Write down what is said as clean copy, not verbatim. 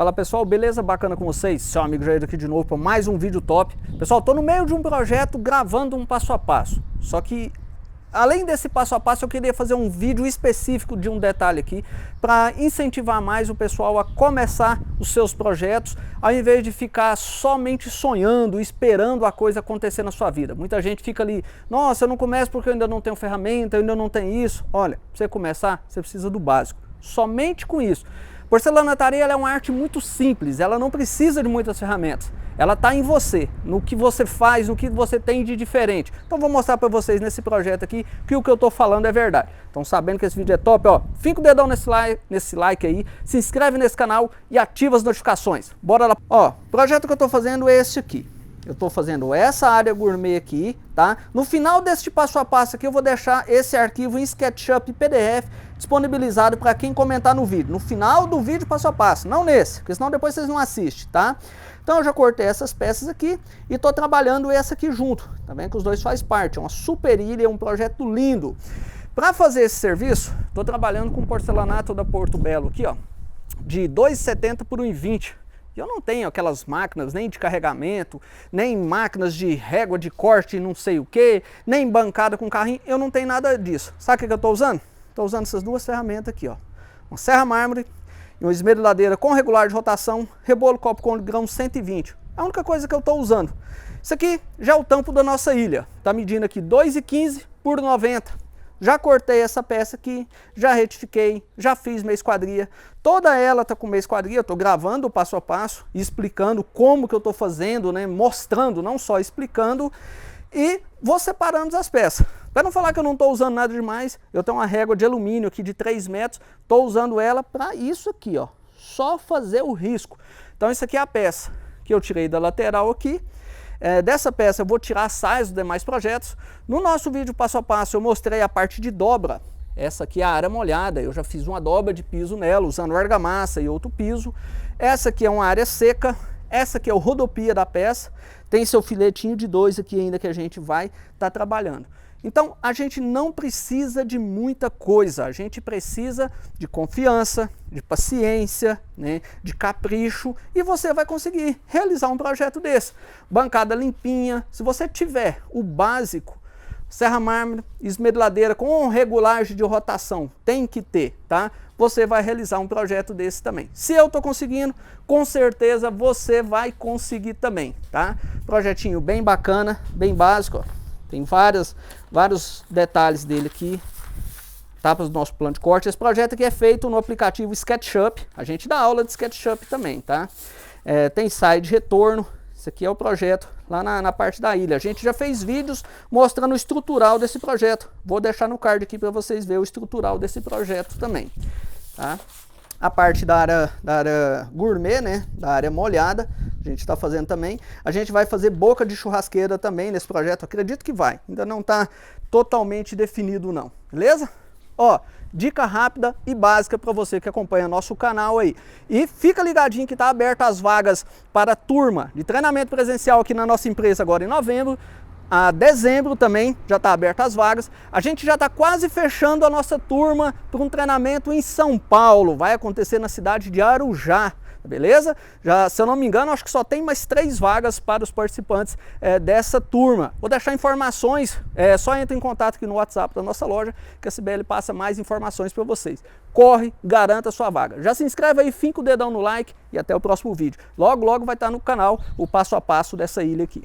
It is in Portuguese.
Fala pessoal, beleza? Bacana com vocês? Seu amigo Jair aqui de novo para mais um vídeo top. Pessoal, tô no meio de um projeto gravando um passo a passo. Só que além desse passo a passo, eu queria fazer um vídeo específico de um detalhe aqui para incentivar mais o pessoal a começar os seus projetos, ao invés de ficar somente sonhando, esperando a coisa acontecer na sua vida. Muita gente fica ali, nossa, eu não começo porque eu ainda não tenho ferramenta, eu ainda não tenho isso. Olha, para você começar, você precisa do básico. Somente com isso. Porcelanataria é uma arte muito simples, ela não precisa de muitas ferramentas. Ela está em você, no que você faz, no que você tem de diferente. Então vou mostrar para vocês nesse projeto aqui que o que eu estou falando é verdade. Então sabendo que esse vídeo é top, ó, finca o dedão nesse like aí, se inscreve nesse canal e ativa as notificações. Bora lá. Ó, o projeto que eu estou fazendo é esse aqui. Eu estou fazendo essa área gourmet aqui, tá? No final deste passo a passo aqui eu vou deixar esse arquivo em SketchUp PDF disponibilizado para quem comentar no vídeo. No final do vídeo passo a passo, não nesse, porque senão depois vocês não assistem, tá? Então eu já cortei essas peças aqui e estou trabalhando essa aqui junto. Tá vendo que os dois faz parte, é uma super ilha, é um projeto lindo. Para fazer esse serviço, estou trabalhando com porcelanato da Porto Belo aqui, ó, de 2,70 por 1,20. E eu não tenho aquelas máquinas nem de carregamento, nem máquinas de régua de corte não sei o que, nem bancada com carrinho, eu não tenho nada disso. Sabe o que eu estou usando? Estou usando essas duas ferramentas aqui, ó. Uma serra mármore e uma esmerilhadeira com regular de rotação, rebolo copo com grão 120. É a única coisa que eu estou usando. Isso aqui já é o tampo da nossa ilha. Está medindo aqui 2,15 por 90. Já cortei essa peça aqui, já retifiquei, já fiz minha esquadria. Toda ela tá com minha esquadria, eu estou gravando o passo a passo, explicando como que eu estou fazendo, né? Mostrando, não só explicando, e vou separando as peças. Para não falar que eu não estou usando nada demais, eu tenho uma régua de alumínio aqui de 3 metros, estou usando ela para isso aqui, ó, só fazer o risco. Então isso aqui é a peça que eu tirei da lateral aqui. Dessa peça eu vou tirar as saias dos demais projetos. No nosso vídeo passo a passo eu mostrei a parte de dobra. Essa aqui é a área molhada, eu já fiz uma dobra de piso nela, usando argamassa e outro piso. Essa aqui é uma área seca, essa aqui é o rodopia da peça. Tem seu filetinho de 2 aqui ainda que a gente vai estar trabalhando. Então a gente não precisa de muita coisa, a gente precisa de confiança, de paciência, né, de capricho, e você vai conseguir realizar um projeto desse. Bancada limpinha, se você tiver o básico, serra mármore, esmerilhadeira com regulagem de rotação, tem que ter, tá? Você vai realizar um projeto desse também. Se eu estou conseguindo, com certeza você vai conseguir também, tá? Projetinho bem bacana, bem básico, ó. Tem vários detalhes dele aqui, tapas do nosso plano de corte. Esse projeto aqui é feito no aplicativo SketchUp. A gente dá aula de SketchUp também, tá? Tem saia de retorno. Esse aqui é o projeto lá na parte da ilha. A gente já fez vídeos mostrando o estrutural desse projeto. Vou deixar no card aqui para vocês verem o estrutural desse projeto também, tá? A parte da área gourmet, né, da área molhada, a gente está fazendo também. A gente vai fazer boca de churrasqueira também nesse projeto, acredito que vai. Ainda não está totalmente definido não, beleza? Ó, dica rápida e básica para você que acompanha nosso canal aí. E fica ligadinho que está aberto as vagas para a turma de treinamento presencial aqui na nossa empresa agora em novembro. A dezembro também já está aberta as vagas. A gente já está quase fechando a nossa turma para um treinamento em São Paulo. Vai acontecer na cidade de Arujá, beleza? Já, se eu não me engano, acho que só tem mais 3 vagas para os participantes dessa turma. Vou deixar informações, só entre em contato aqui no WhatsApp da nossa loja, que a CBL passa mais informações para vocês. Corre, garanta a sua vaga. Já se inscreve aí, finca o dedão no like e até o próximo vídeo. Logo, logo vai estar no canal o passo a passo dessa ilha aqui.